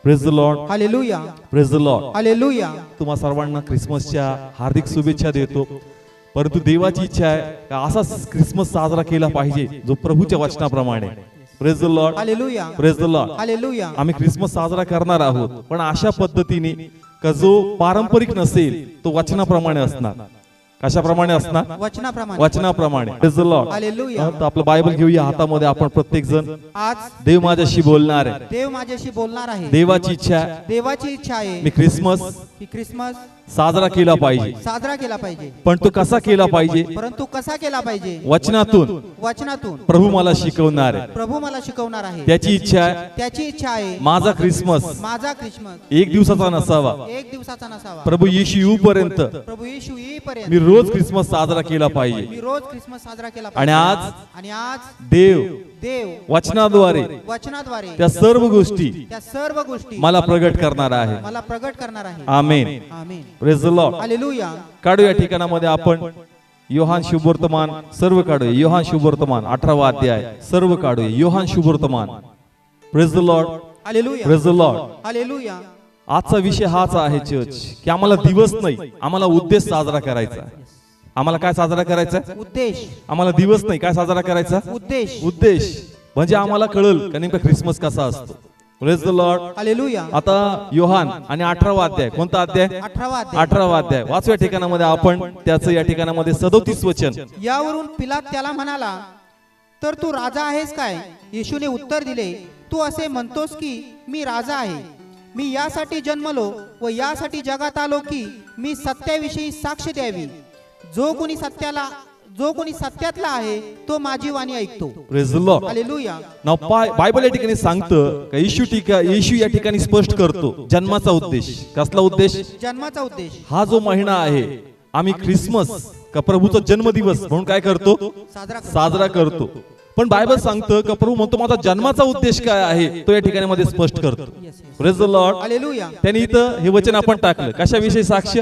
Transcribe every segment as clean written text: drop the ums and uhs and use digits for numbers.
Praise the Lord, hallelujah, praise the Lord. Hallelujah. तुम्हा सर्वांना ख्रिसमसच्या हार्दिक शुभेच्छा देतो. परंतु देवाची इच्छा आहे का असाच ख्रिसमस साजरा केला पाहिजे जो प्रभूच्या वचनाप्रमाणे. Praise the Lord, hallelujah, praise the Lord. Hallelujah. आम्ही ख्रिसमस साजरा करणार आहोत पण अशा पद्धतीने का जो पारंपरिक नसेल तो वचनाप्रमाणे असणार. कशाप्रमाणे असणार? वचनाप्रमाणे. वचनाप्रमाणे. Praise the Lord. हालेलुया. तर आपलं बायबल घेऊया हातामध्ये. आपण प्रत्येक जण आज देव माझ्याशी बोलणार आहे. देव माझ्याशी बोलणार आहे. देवाची इच्छा आहे देवाची इच्छा आहे मी ख्रिसमस की ख्रिसमस साजरा केला पाहिजे. साजरा केला पाहिजे. पण तो कसा केला पाहिजे? परंतु कसा केला पाहिजे? वचनातून. वचनातून. प्रभू मला शिकवणार आहे. प्रभू मला शिकवणार आहे. त्याची इच्छा आहे त्याची इच्छा आहे माझा ख्रिसमस माझा ख्रिसमस एक दिवसाचा नसावा. एक दिवसाचा नसावा. प्रभू येशू येऊपर्यंत प्रभू येशू येईपर्यंत मी रोज ख्रिसमस साजरा केला पाहिजे. मी रोज ख्रिसमस साजरा केला आणि पाहिजे. आणि आज देव देव वचनाद्वारे वचनाद्वारे त्या सर्व गोष्टी त्या सर्व गोष्टी मला प्रगट करणार आहे. मला प्रगट करणार आहे. Amen. Amen. Praise the Lord. Hallelujah. काढू या ठिकाणामध्ये आपण योहान शुभवर्तमान सर्व काढूया. योहान शुभवर्तमान 18वा अध्याय सर्व काढूया. योहान शुभवर्तमान. Praise the Lord, hallelujah. Praise the Lord. Hallelujah. आजचा विषय हाच आहे चर्च की आम्हाला दिवस नाही, आम्हाला उद्देश साजरा करायचा आहे. आम्हाला काय साजरा करायचा आहे? उद्देश. आम्हाला दिवस नाही, काय साजरा करायचा? उद्देश. उद्देश. म्हणजे आम्हाला कळल का नेमका ख्रिसमस कसा असतो. Praise the Lord. हालेलुया. आता योहान आणि 18वा अध्याय. कोणता अध्याय? 18वा अध्याय. 18वा अध्याय. वाचूया ठिकाणामध्ये आपण त्याचं या ठिकाणामध्ये 37 वचन. यावरून पिलात त्याला म्हणाला, तर तू राजा आहेस काय? येशूने उत्तर दिले, तू असे म्हणतोस की मी राजा आहे. मी यासाठी जन्मलो व यासाठी जगात आलो की मी सत्याविषयी साक्ष द्यावी. जो कोणी सत्यातला आहे तो माझी वाणी ऐकतो. Praise the Lord. Hallelujah. Now Bible या ठिकाणी सांगतं का येशू या ठिकाणी स्पष्ट करतो जन्माचा उद्देश. कसला उद्देश? जन्माचा उद्देश. हा जो महिना आहे आम्ही ख्रिसमस का प्रभूचा जन्मदिवस म्हणून काय करतो? साजरा करतो. पण बायबल सांगतं का प्रभू म्हणतो माझा जन्माचा उद्देश काय आहे तो या ठिकाणी मध्ये स्पष्ट करतो. Praise the Lord. हालेलुया. त्यांनी इथं हे वचन आपण टाकलं कशाविषयी साक्ष?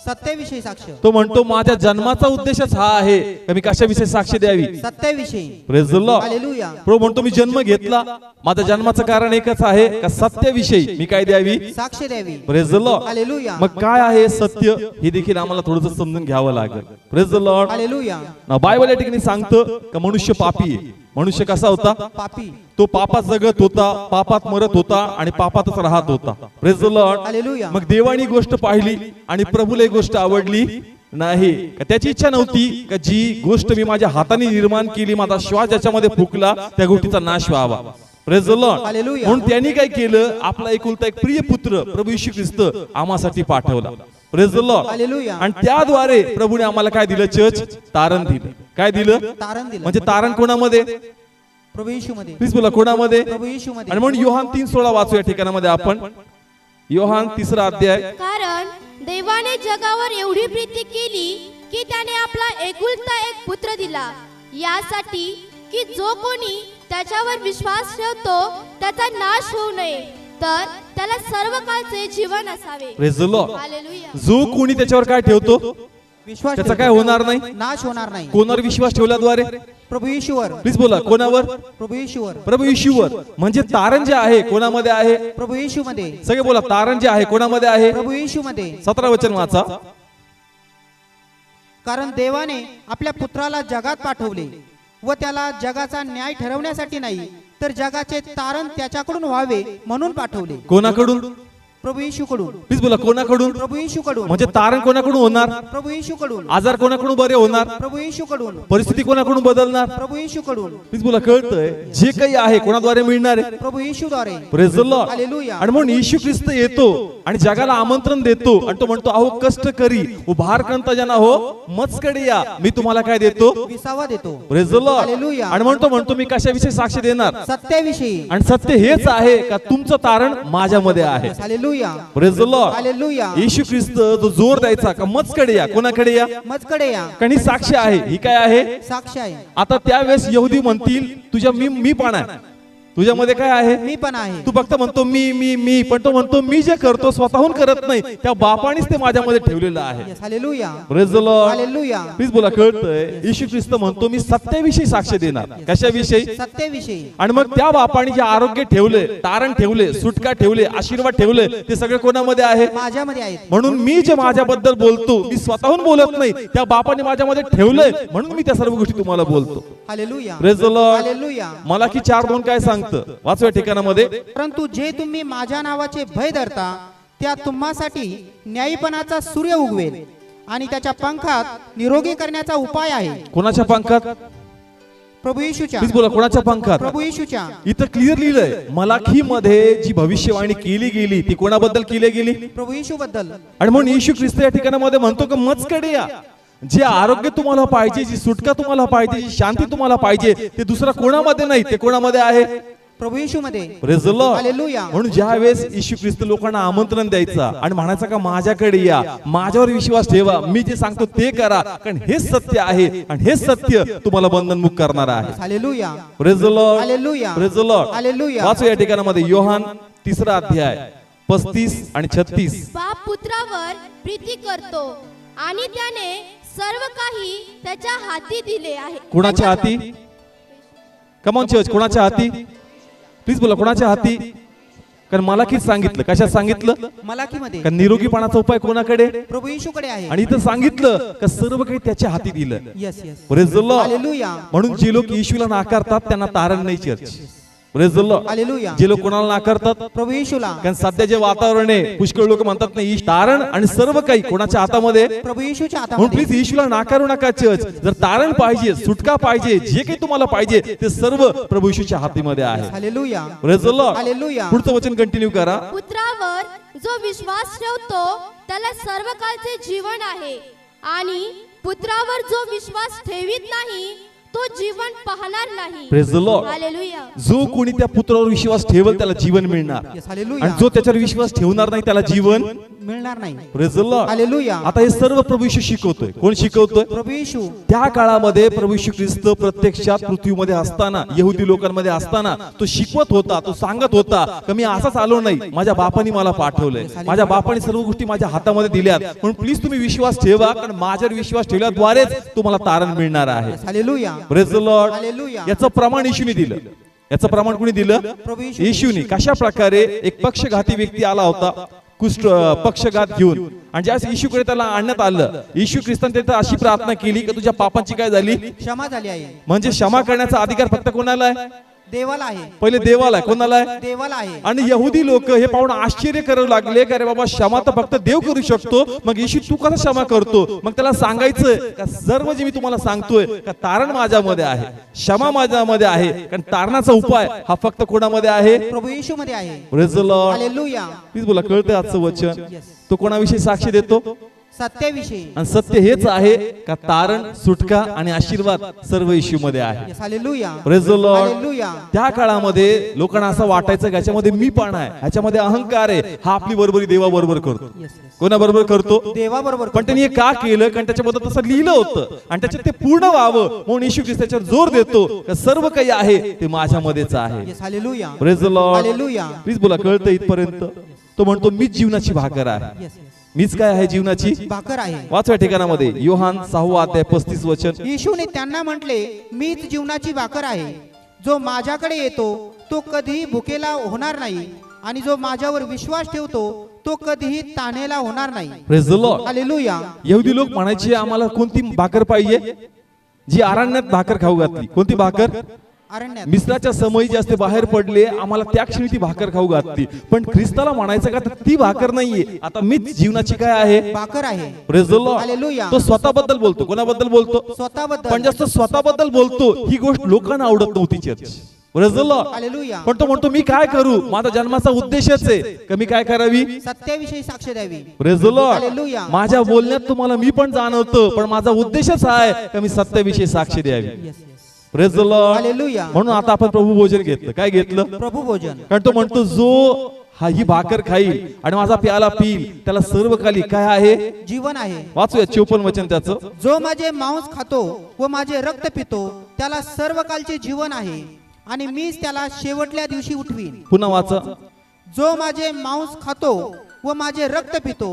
सत्याविषयी साक्ष. तो म्हणतो माझ्या जन्माचा उद्देशच हा आहे का मी कशाविषयी साक्ष द्यावी? सत्याविषयी. Praise the Lord. हालेलुया. प्रभू म्हणतो मी जन्म घेतला, माझ्या जन्माचं कारण एकच आहे का सत्याविषयी मी काय द्यावी? साक्ष द्यावी. Praise the Lord. हालेलुया. मग काय आहे सत्य हे देखील आम्हाला थोडंसं समजून घ्यावं लागेल. Praise the Lord. Hallelujah. Bible या ठिकाणी सांगतं का मनुष्य पापी आहे. मनुष्य कसा होता? पापी. तो पापात जगत होता, पापात मरत होता आणि पापातच राहत होता. Praise the Lord. हालेलुया. मग देवानी गोष्ट पाहिली आणि प्रभूला ही गोष्ट आवडली नाही. का त्याची इच्छा नव्हती का जी गोष्ट मी माझ्या हाताने निर्माण केली, माझा श्वास ज्याच्यामध्ये फुकला त्या गोष्टीचा नाश व्हावा. Praise the Lord. हालेलुया. म्हणून त्यांनी काय केलं? आपला एकुलता एक प्रिय पुत्र प्रभू येशू ख्रिस्त आम्हासाठी पाठवला. Praise the Lord. हालेलुया. आणि त्याद्वारे प्रभूने आम्हाला काय दिलं? चर्च तारण दिलं. काय दिलं? तारण दिलं. म्हणजे तारण कोणामध्ये? प्रभू येशूमध्ये. प्लीज बोला कोणामध्ये? प्रभू येशूमध्ये. आणि म्हणून योहान 3:16 वाचू या ठिकाणामध्ये आपण. योहान 3रा अध्याय. कारण देवाने जगावर एवढी प्रीती केली की त्याने आपला एकुलता एक पुत्र दिला, यासाठी की जो कोणी त्याच्यावर विश्वास ठेवतो त्याचा नाश होऊ नये, तर त्याला सर्व काळचे जीवन असावे. Praise the Lord. हालेलुया. जो कोणी त्याच्यावर काय ठेवतो विश्वास त्याचा ठेवतो. काय होणार नाही? नाश होणार नाही. कोणावर विश्वास ठेवल्याद्वारे? प्रभू येशूवर. प्लीज बोला कोणावर? प्रभू येशूवर. प्रभू येशूवर. म्हणजे तारण जे आहे कोणामध्ये आहे? प्रभू येशूमध्ये. सगळे बोला तारण जे आहे कोणामध्ये आहे? प्रभू येशूमध्ये. 17 वचन वाचा. कारण देवाने आपल्या पुत्राला जगात पाठवले व त्याला जगाचा न्याय ठरवण्यासाठी नाही तर जगाचे तारण त्याच्याकडून व्हावे म्हणून पाठवले. कोणाकडून? प्रभू येशूकडून. प्लीज बोला कोणाकडून? प्रभू येशूकडून. म्हणजे तारण कोणाकडून होणार? प्रभू येशूकडून. आजार कोणाकडून बरे होणार? प्रभू येशूकडून. परिस्थिती कोणाकडून बदलणार? प्रभू येशूकडून. प्लीज बोला कळतंय जे काही आहे कोणाद्वारे मिळणार आहे? प्रभू येशूद्वारे. Praise the Lord. हालेलुया. आणि म्हणून येशू ख्रिस्त येतो आणि जगाला आमंत्रण देतो आणि तो म्हणतो अहो कष्ट करी उभार करता जना हो मजकडे या, मी तुम्हाला काय देतो? विसावा देतो. Praise the Lord. हालेलुया. आणि म्हणतो मी कशाविषयी साक्ष देणार? सत्याविषयी. आणि सत्य हेच आहे का तुमचं तारण माझ्यामध्ये आहे. Hallelujah. Praise the Lord. Hallelujah. Yeshu Khrist जो जोर द्यायचा का मजकडे या, कोणाकडे या? मजकडे या. काही साक्ष आहे. ही काय आहे? साक्ष आहे. आता त्यावेळेस यहुदी म्हणतील तुझ्या मी पण आहे. तुझ्यामध्ये काय आहे? मी पण आहे. तू फक्त म्हणतो मी पण तो म्हणतो मी जे करतो स्वतःहून करत नाही, त्या बापानेच ते माझ्यामध्ये ठेवलेलं आहे. Yes, hallelujah. Praise the Lord. Hallelujah. Please बोला. कळतंय? येशू ख्रिस्त म्हणतो मी सत्याविषयी साक्ष देणार. कशाविषयी? सत्याविषयी. आणि मग त्या बापाने जे आरोग्य ठेवले, तारण ठेवले, सुटका ठेवले, आशीर्वाद ठेवले, ते सगळे कोणामध्ये आहे? माझ्यामध्ये आहेत. म्हणून मी जे माझ्याबद्दल बोलतो, मी स्वतःहून बोलत नाही, त्या बापाने माझ्यामध्ये ठेवलंय म्हणून मी त्या सर्व गोष्टी तुम्हाला बोलतो. Hallelujah. Praise the Lord. Hallelujah. Malachi 4:2 काय सांगतं? वाचव्या ठिकाणामध्ये, परंतु जे तुम्ही माझ्या नावाचे भय धरता त्या तुम्हासाठी न्यायीपणाचा सूर्य उगवेल आणि त्याच्या पंखात निरोगी करण्याचा उपाय आहे. कोणाच्या पंखात? प्रभू येशूच्या. प्लीज बोला. कोणाच्या पंखात? प्रभू येशूच्या. इथं क्लिअर लिहिलंय, मलाखी मध्ये जी भविष्यवाणी केली गेली ती कोणाबद्दल केली गेली? प्रभू येशू बद्दल. आणि म्हणून येशू ख्रिस्त या ठिकाणामध्ये म्हणतो की मजकडे या. जे आरोग्य तुम्हाला पाहिजे, जी सुटका तुम्हाला पाहिजे, जी शांती तुम्हाला पाहिजे, ते दुसरा कोणामध्ये नाही, ते कोणामध्ये आहे? प्रभू येशू मध्ये. Praise the Lord. हालेलुया. म्हणून ज्या वेळेस येशू ख्रिस्त लोकांना आमंत्रण द्यायचा आणि म्हणायचा का माझ्याकडे या, माझ्यावर विश्वास ठेवा, मी जे सांगतो ते करा, कारण हेच सत्य आहे आणि हेच सत्य तुम्हाला बंधनमुक्त करणार आहे. Hallelujah. Praise the Lord. Hallelujah. Praise the Lord. Hallelujah. वाचू या ठिकाणामध्ये योहान 3 अध्याय 35 आणि 36. बाप पुत्रावर प्रीती करतो आणि त्याने सर्व काही त्याच्या हाती दिले आहे. कोणाच्या हाती? Come on church. कोणाच्या हाती? प्लीज बोला. कोणाच्या हाती? कारण मलाकीत सांगितलं. कशात सांगितलं? मलाकीमध्ये. कारण निरोगीपणाचा उपाय कोणाकडे? प्रभू येशूकडे आहे. आणि इथं सांगितलं का सर्व काही त्याच्या हाती दिलं. Yes yes. Praise the Lord. Hallelujah. म्हणून जे लोक येशूला नाकारतात त्यांना तारण नाही church. Praise the Lord. Hallelujah. जे लोक कोणाला नाकारतात? प्रभू येशूला. कारण सध्या जे वातावरण आहे, पुष्कळ लोक म्हणतात नाही तारण आणि सर्व काही कोणाच्या हातामध्ये? प्रभू येशूच्या म्हणून हातामध्ये. प्लीज येशूला नाकारू नका चर्च. जर तारण पाहिजे, सुटका पाहिजे, जे काही तुम्हाला पाहिजे ते सर्व प्रभू येशूच्या हातीमध्ये आहे. Hallelujah. Praise the Lord. Hallelujah. पुढचं वचन कंटिन्यू करा. पुत्रावर जो विश्वास ठेवतो त्याला सर्व काळचे जीवन आहे आणि पुत्रावर जो विश्वास ठेवीत नाही तो जीवन पाहणार नाही. Praise the Lord. हालेलुया. जो कोणी त्या पुत्रावर विश्वास ठेवेल त्याला जीवन मिळणार, यस. हालेलुया. आणि जो त्याच्यावर विश्वास ठेवणार नाही त्याला जीवन मिळणार नाही. Praise the Lord. हालेलुया. आता हे सर्व प्रभू येशू शिकवतोय. कोण शिकवतोय? प्रभू येशू. त्या काळामध्ये प्रभू येशू ख्रिस्त प्रत्यक्षात पृथ्वीमध्ये असताना, यहुदी लोकांमध्ये असताना तो शिकवत होता, तो सांगत होता की मी असाच आलो नाही, माझ्या बापाने मला पाठवलंय, माझ्या बापाने सर्व गोष्टी माझ्या हातामध्ये दिल्यात, म्हणून प्लीज तुम्ही विश्वास ठेवा, कारण माझ्यावर विश्वास ठेवल्याद्वारेच तुम्हाला तारण मिळणार आहे. Hallelujah. Praise the Lord. Hallelujah. याचं प्रमाण येशूने दिलं. याचं प्रमाण कोणी दिलं? प्रभू येशू. येशूने. कशा प्रकारे? एक पक्षघाती व्यक्ती आला होता, कुष्ठ पक्षघात घेऊन, आणि ज्यावेळेस येशूकडे त्याला आणण्यात आलं, येशू ख्रिस्ताने तिथं अशी प्रार्थना केली की तुझ्या पापांची काय झाली? क्षमा झाली आहे. म्हणजे क्षमा करण्याचा अधिकार फक्त कोणाला आहे? देवाला आहे. पहिले देवाला आहे. कोणाला आहे? देवाला आहे. आणि यहुदी लोक हे पाहून आश्चर्य करू लागले की अरे बाबा क्षमा तर फक्त देव करू शकतो, मग येशू तू कसा क्षमा करतो? मग त्याला सांगायचं का सर्व जे मी तुम्हाला सांगतोय का तारण माझ्यामध्ये आहे, क्षमा माझ्यामध्ये आहे, कारण तारणाचा उपाय हा फक्त कोणामध्ये आहे? प्रभू येशू मध्ये आहे. Praise the Lord. Hallelujah. Please बोला. कळतंय आजचं वचन? Yes. तो कोणाविषयी साक्षी देतो? सत्याविषयी. आणि सत्य हेच आहे का तारण, सुटका आणि आशीर्वाद सर्व येशूमध्ये आहे. Yes. Hallelujah. Praise the Lord. Hallelujah. त्या काळामध्ये लोकांना असं वाटायचं की याच्यामध्ये मी पण आहे, ह्याच्यामध्ये अहंकार आहे, हा आपली बरोबरी देवा बरोबर करतो. Yes yes. कोणाबरोबर करतो? देवा बरोबर. पण त्यांनी हे का केलं? कारण त्याच्याबद्दल तसं लिहिलं होतं आणि त्याच्यात ते पूर्ण व्हावं म्हणून येशू ख्रिस्त त्याच्यावर जोर देतो का सर्व काही आहे ते माझ्यामध्येच आहे. Yes. Hallelujah. Praise the Lord. Hallelujah. Please बोला. कळतं इथपर्यंत? तो म्हणतो मीच जीवनाची भाकर आहे. Yes yes. मीच काय आहे? जीवनाची भाकर आहे. वाचव्या ठिकाणामध्ये योहान 6 अध्याय 35 वचन. येशूने त्यांना म्हटले, मीच जीवनाची भाकर आहे. जो माझ्याकडे येतो तो कधीही भुकेला होणार नाही आणि जो माझ्यावर विश्वास ठेवतो तो कधीही ताणेला होणार नाही. Praise the Lord. हालेलुया. यहुदी लोक म्हणायचे आम्हाला कोणती भाकर पाहिजे? जी अरण्यात भाकर खाऊ घातली. कोणती भाकर? अरण्यात. मिस्राच्या समयी जास्त बाहेर पडले, आम्हाला त्या क्षणी ती भाकर खाऊ घातली. पण ख्रिस्ताला म्हणायचं का ती भाकर नाहीये, आता मीच जीवनाची काय आहे? भाकर आहे. Praise the Lord. हालेलुया. तो स्वतःबद्दल बोलतो. कोणाबद्दल बोलतो? स्वतःबद्दल. पण जास्त स्वतःबद्दल बोलतो ही गोष्ट लोकांना आवडत नव्हती church. Praise the Lord. Hallelujah. पण तो म्हणतो मी काय करू? माझा जन्माचा उद्देशच आहे का मी काय करावी? सत्याविषयी साक्ष द्यावी. Praise the Lord. हालेलुया. माझ्या बोलण्यात तुम्हाला मी पण जाणवतो, पण माझा उद्देशच आहे का मी सत्याविषयी साक्ष द्यावी. Yes yes. Praise the Lord. Hallelujah. म्हणून आता आपण प्रभू भोजन घेतलं. काय घेतलं? प्रभू भोजन. कारण तो म्हणतो जो हा ही भाकर खाईल आणि माझा प्याला पिईल त्याला सर्व काली काय आहे? जीवन आहे. वाचूया 54 वचन त्याचं. जो माझे मांस खातो व माझे रक्त पितो त्याला सर्व कालचे जीवन आहे आणि मीच त्याला शेवटल्या दिवशी उठवीन. पुन्हा वाचा. जो माझे मांस खातो व माझे रक्त पितो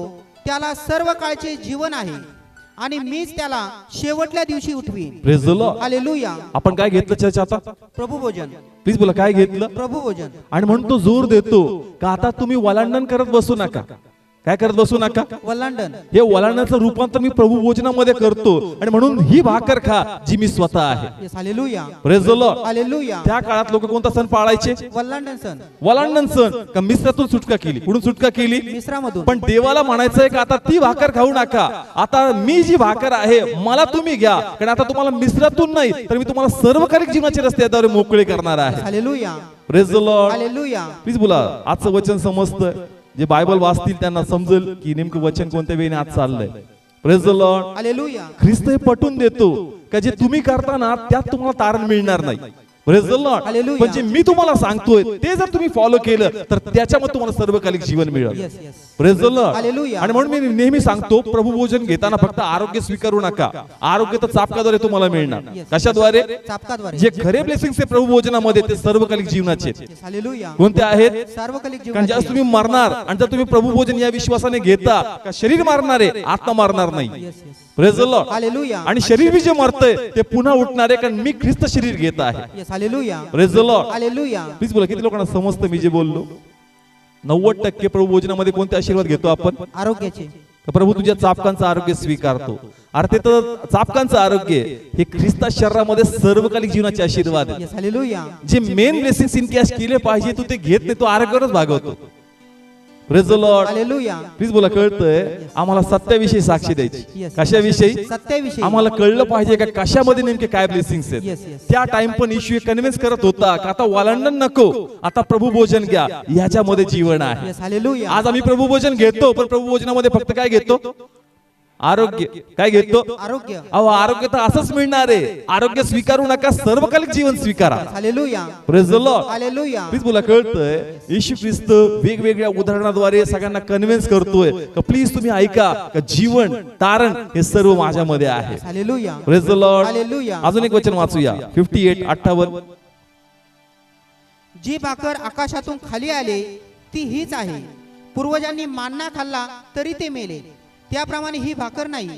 त्याला सर्व काळचे जीवन आहे आणि मीच त्याला शेवटल्या दिवशी उठवीन. Praise the Lord. हालेलुया. आपण काय घेतलं चर्च आता? प्रभू भोजन. प्लीज बोला, काय घेतलं? प्रभू भोजन. आणि म्हणून तो जोर देतो का आता तुम्ही वलांडन करत बसू नका. काय करत बसू नका? वल्लांडन. हे वलांडनाचं रूपांतर मी प्रभू भोजनामध्ये करतो आणि म्हणून ही भाकर खा जी मी स्वतः आहे. Yes. Hallelujah. Praise the Lord. Hallelujah. त्या काळात लोक कोणता सण पाळायचे? वल्लांडन सण. वलांडन सण. का मिश्रातून सुटका केली? कुठून सुटका केली? मिश्रामधून. पण देवाला म्हणायचंय का आता ती भाकर खाऊ नका, आता मी जी भाकर आहे मला तुम्ही घ्या, कारण आता तुम्हाला मिश्रातून नाही तर मी तुम्हाला सर्वकालिक जीवनाचे रस्ते याद्वारे मोकळे करणार आहे. Hallelujah. Praise the Lord. Hallelujah. Please बोला. आजचं वचन समजतं, जे बायबल वाचतील त्यांना समजेल की नेमकं वचन कोणत्या वेळेने आज चाललंय. Praise the Lord. हालेलुया. ख्रिस्त हे पटवून देतो का जे तुम्ही करताना त्यात तुम्हाला तारण मिळणार नाही. Praise the Lord. हालेलुया. पण जे मी तुम्हाला सांगतोय ते जर तुम्ही फॉलो केलं तर त्याच्यामध्ये तुम्हाला सर्वकालिक जीवन मिळेल. Yes. Yes. Praise the Lord. Hallelujah. आणि म्हणून मी नेहमी सांगतो, प्रभू भोजन घेताना फक्त आरोग्य स्वीकारू नका. आरोग्य तर चापकाद्वारे तुम्हाला मिळणार. Yes. कशाद्वारे? चापकाद्वारे. जे खरे ब्लेसिंग्स आहे प्रभू भोजनामध्ये ते सर्वकालिक जीवनाचे आहेत. येस. हालेलुया. कोणते आहेत? सार्वकालिक कारण जीवन. ज्यावेळेस तुम्ही मरणार आणि जर तुम्ही प्रभू भोजन या विश्वासाने घेता का शरीर मारणार आहे, आत्मा मारणार नाही. Yes. Yes. Praise the Lord. Hallelujah. आणि शरीर बी जे मरतंय ते पुन्हा उठणार आहे, कारण मी ख्रिस्त शरीर घेत आहे. Yes. Hallelujah. Praise the Lord. Hallelujah. Please बोला, किती लोकांना समजतं मी जे बोललो? 90% प्रभू भोजनामध्ये कोणते आशीर्वाद घेतो आपण? आरोग्याचे. प्रभू तुझ्या चापकांचं आरोग्य स्वीकारतो. अरे ते तर चापकांचं आरोग्य हे ख्रिस्ता शरीरामध्ये सर्वकालिक जीवनाचे आशीर्वाद आहे. येस. हालेलुया. जे मेन ब्लेसिंग्स इन कॅश केले पाहिजे तू ते घेत नाही, तो आरोग्यावरच भागवतो. Praise the Lord. Hallelujah. Please बोला, कळतंय आम्हाला सत्याविषयी साक्षी द्यायची. Yes. कशाविषयी? सत्याविषयी. आम्हाला कळलं पाहिजे का कशामध्ये नेमके काय ब्लेसिंग्स आहेत. Yes, yes. त्या टाइम पण इश्यू कन्व्हिन्स करत होता का आता वालांडन नको, आता प्रभू भोजन घ्या, याच्यामध्ये जीवन आहे. येस. हालेलुया. आज आम्ही प्रभू भोजन घेतो, पण प्रभू भोजनामध्ये फक्त काय घेतो? आरोग्य. काय घेतो? आरोग्य. अहो, आरोग्य तर असंच मिळणार आहे. आरोग्य स्वीकारू नका, सर्वकालिक जीवन स्वीकारा. Hallelujah. Praise the Lord. Hallelujah. Please बोला, कळतंय येशू ख्रिस्त वेगवेगळ्या उदाहरणाद्वारे सगळ्यांना कन्व्हिन्स करतोय का प्लीज तुम्ही ऐका का जीवन तारण हे सर्व माझ्यामध्ये आहे. Hallelujah. Praise the Lord. Hallelujah. अजून एक वचन वाचूया. 58:58. जी भाकर आकाशातून खाली आले ती हीच आहे. पूर्वजांनी मान्ना खाल्ला तरी ते मेले, त्याप्रमाणे ही भाकर नाही.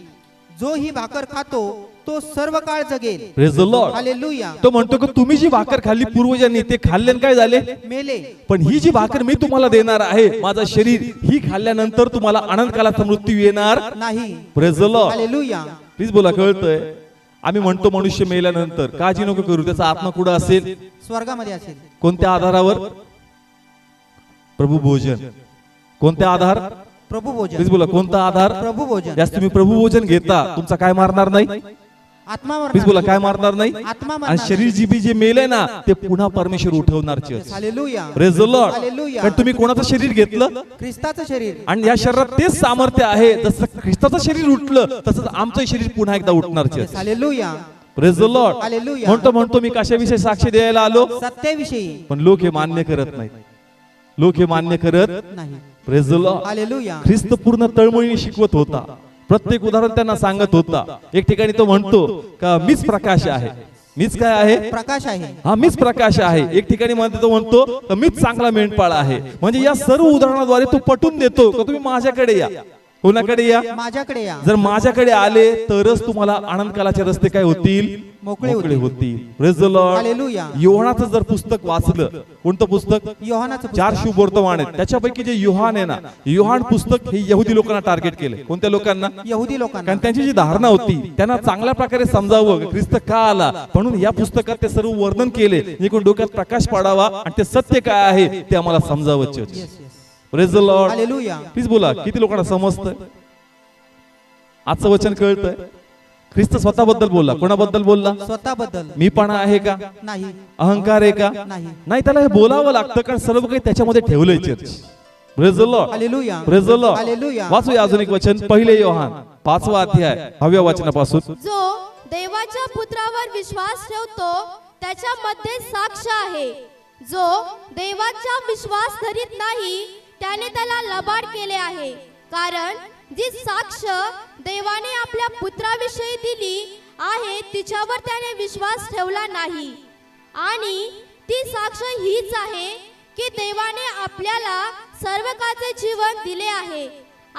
जो ही भाकर खातो तो सर्व काळ जगेल. Praise the Lord. हालेलुया. तो म्हणतो की तुम्ही जी भाकर खाल्ली पूर्वजांनी ते खाल्ल्याने काय झाले? मेले. पण ही जी भाकर मी तुम्हाला देणार आहे, माझं शरीर, ही खाल्ल्यानंतर तुम्हाला अनंत कालाचा मृत्यू येणार नाही. Praise the Lord. Hallelujah. Please बोला, कळतंय आम्ही म्हणतो मनुष्य मेल्यानंतर काळजी नको करू, त्याचा आत्मा कुठं असेल? स्वर्गामध्ये असेल. कोणत्या आधारावर? प्रभू भोजन. कोणत्या आधार? प्रभू भोजन. प्लीज बोला, कोणता आधार? प्रभू भोजन. जास्त तुम्ही प्रभू भोजन घेता, तुमचा काय मारणार नाही? आत्मा मरणार. प्लीज बोला, काय मारणार नाही? आत्मा आणि मरणार. शरीर जी बी जे मेले ना ते पुन्हा परमेश्वर उठवणार. Hallelujah. Praise the Lord. Hallelujah. कारण तुम्ही कोणाचं शरीर घेतलं? ख्रिस्ताचं शरीर. आणि या शरीरात तेच सामर्थ्य आहे, जसं ख्रिस्ताचं शरीर उठलं तसंच आमचं शरीर पुन्हा एकदा उठणार. Hallelujah. Praise the Lord. Hallelujah. म्हणतो मी कशाविषयी साक्षी द्यायला आलो? सत्याविषयी. पण लोक हे मान्य करत नाहीत. लोक हे मान्य करत नाही. Praise the Lord. हालेलुया. ख्रिस्त पूर्ण तळमळीने शिकवत होता, प्रत्येक उदाहरण त्यांना सांगत होता. एक ठिकाणी तो म्हणतो का मीच प्रकाश आहे. मीच काय आहे? प्रकाश आहे. हा, मीच प्रकाश आहे. एक ठिकाणी तो म्हणतो का मीच चांगला मेंढपाळ आहे. म्हणजे या सर्व उदाहरणाद्वारे तो पटवून देतो का तुम्ही माझ्याकडे या. कोणाकडे या? माझ्याकडे या. जर माझ्याकडे आले तरच तुम्हाला आनंदकालाचे रस्ते काय होतील? मोकळे होतील. Praise the Lord. हालेलुया. योहानाचं जर पुस्तक वाचलं, कोणतं पुस्तक? योहानाचं पुस्तक. 4 शुभवर्तमान आहेत, त्याच्यापैकी जे योहान आहे ना, योहान पुस्तक हे यहुदी लोकांना टार्गेट केले. कोणत्या लोकांना? यहुदी लोकांना. कारण त्यांची जी धारणा होती त्यांना चांगल्या प्रकारे समजावं ख्रिस्त का आला, म्हणून या पुस्तकात ते सर्व वर्णन केले, जेणेकरून डोक्यात प्रकाश पाडावा आणि ते सत्य काय आहे ते आम्हाला समजावं. Yes, yes. Praise the Lord. Hallelujah. Please बोला, किती लोकांना समजतंय? आजचं वचन कळतंय? ख्रिस्त स्वतःबद्दल बोलला. कोणाबद्दल बोलला? स्वतःबद्दल. मीपणा आहे का? नाही. अहंकार आहे का? नाही. नाही, त्याला हे बोलावं लागतं कारण सर्व काही त्याच्यामध्ये ठेवलंय. Church. Praise the Lord. Hallelujah. Praise the Lord. Hallelujah. वाचूया अजून एक वचन, 1 योहान 5वां अध्याय 6व्या वचनापासून. जो देवाच्या पुत्रावर विश्वास ठेवतो त्याच्यामध्ये साक्ष आहे. जो देवाचा विश्वास धरीत नाही त्याने त्याला लबाड केले आहे. कारण जी साक्ष देवाने आपल्या पुत्राविषयी दिली आहे तिच्यावर त्याने विश्वास ठेवला नाही आणि ती साक्ष हीच आहे की देवाने आपल्याला सर्व काळचे जीवन दिले आहे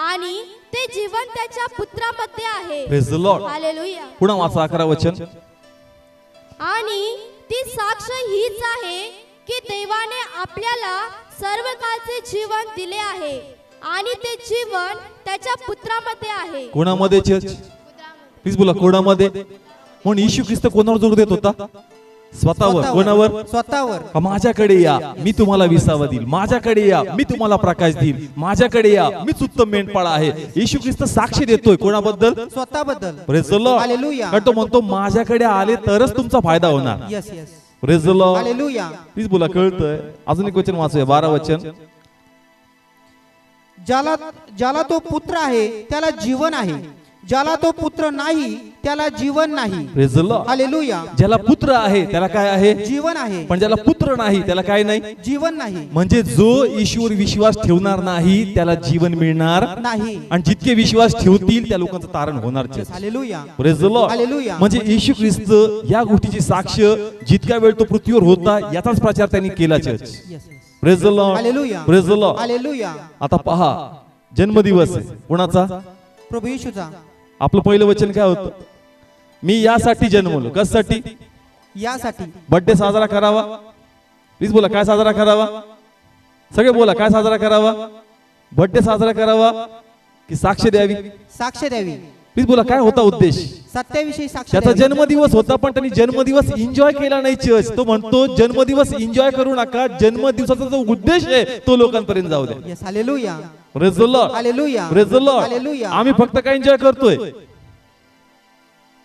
आणि ते जीवन त्याच्या पुत्रामध्ये आहे. Praise the Lord. हालेलुया. पुन्हा वाचा 11 वचन. आणि ती साक्ष हीच आहे की देवाने आपल्याला सर्व काळचे जीवन दिले आहे आणि ते जीवन त्याच्या पुत्रामध्ये आहे. कोणामध्ये चर्च? प्लीज बोला, कोणामध्ये? म्हणून येशू ख्रिस्त कोणावर जोर देत होता? स्वतःवर. कोणावर? स्वतःवर. माझ्याकडे या, मी तुम्हाला विसावा देईल. माझ्याकडे या, मी तुम्हाला प्रकाश देईल. माझ्याकडे या, मीच उत्तम मेंढपाळ आहे. येशू ख्रिस्त साक्षी देतोय कोणाबद्दल? स्वतःबद्दल. Praise the Lord. हालेलुया. कारण तो म्हणतो माझ्याकडे आले तरच तुमचा फायदा होणार. Yes yes. Praise the Lord. Hallelujah. Please बोला, कळतंय? अजून एक वचन वाचूया, 12 वचन. ज्याला तो पुत्र आहे त्याला जीवन आहे, ज्याला तो पुत्र नाही त्याला जीवन नाही. Praise the Lord. हालेलुया. ज्याला पुत्र आहे त्याला काय आहे? जीवन आहे. पण ज्याला पुत्र नाही त्याला काय नाही? जीवन नाही. म्हणजे जो ईश्वर विश्वास ठेवणार नाही त्याला जीवन मिळणार नाही. आणि जितके विश्वास ठेवतील त्या लोकांचं तारण होणार. Hallelujah. Praise the Lord. Hallelujah. म्हणजे येशू ख्रिस्त या गोष्टीची साक्ष जितक्या वेळ तो पृथ्वीवर होता याचाच प्रचार त्यांनी केला. Church. Yes yes. Praise the Lord. Hallelujah. Praise the Lord. Hallelujah. आता पहा, जन्मदिवस आहे कोणाचा? प्रभू येशूचा. आपलं पहिलं वचन काय होतं? मी यासाठी जन्मलो. कशासाठी? यासाठी. बर्थडे साजरा करावा. प्लीज बोला, काय साजरा करावा? सगळे बोला, काय साजरा करावा? बर्थडे साजरा करावा की साक्ष द्यावी? साक्ष द्यावी. प्लीज बोला, काय होता उद्देश? सत्याविषयी साक्ष त्याचा द्यावी. जन्मदिवस होता पण त्यांनी जन्मदिवस एन्जॉय केला नाही. चर्च तो म्हणतो जन्मदिवस एन्जॉय करू नका, जन्मदिवसाचा जो उद्देश आहे तो लोकांपर्यंत जाऊ द्या. Yes. Hallelujah. Praise the Lord. Hallelujah. Praise the Lord. Hallelujah. आम्ही फक्त काय एन्जॉय करतोय?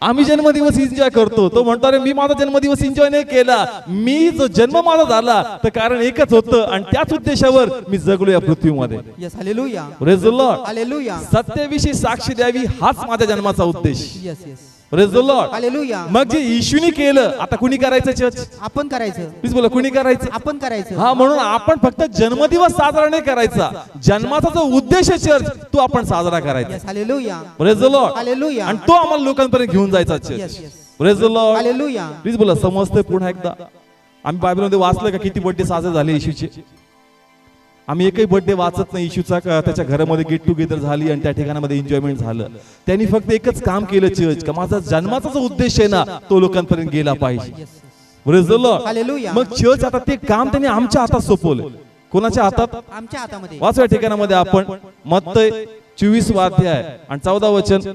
आम्ही जन्मदिवस एन्जॉय करतो. तो म्हणतो अरे मी माझा जन्मदिवस एन्जॉय नाही केला, मी जो जन्म माझा झाला तर कारण एकच होतं आणि त्याच उद्देशावर मी जगलो या पृथ्वीमध्ये. Yes. Hallelujah. Praise the Lord. Hallelujah. सत्याविषयी साक्षी द्यावी हाच माझ्या जन्माचा उद्देश. Yes yes. Praise the Lord. Hallelujah. मग जे येशूने केलं आता कुणी करायचं? चर्च. आपण करायचं. प्लीज बोला, कुणी करायचं? आपण करायचं. हा, म्हणून आपण फक्त जन्मदिवस साजरा नाही करायचा, जन्माचा जो उद्देश आहे चर्च तो आपण साजरा करायचा. Yes. Hallelujah. Praise the Lord. Hallelujah. आणि तो आम्हाला लोकांपर्यंत घेऊन जायचा. Yes church. Yes. Praise the Lord. Hallelujah. Please बोला, समजतंय? पुन्हा एकदा आम्ही बायबलमध्ये वाचलं का किती बर्थडे साजरे झाले येशूचे? आम्ही एकही बर्थडे वाचत नाही येशूचा का त्याच्या घरामध्ये गेट टुगेदर झाली आणि त्या ठिकाणामध्ये एन्जॉयमेंट झालं. त्यांनी फक्त एकच काम केलं चर्च, का माझा जन्माचा जो उद्देश आहे ना तो लोकांपर्यंत गेला पाहिजे. Praise the Lord. हालेलुया. मग चर्च आता ते काम त्यांनी आमच्या हातात सोपवलं. कोणाच्या हातात? आमच्या हातामध्ये. वाचू या ठिकाणामध्ये आपण मत्तय 24 अध्याय आणि 14 वचन.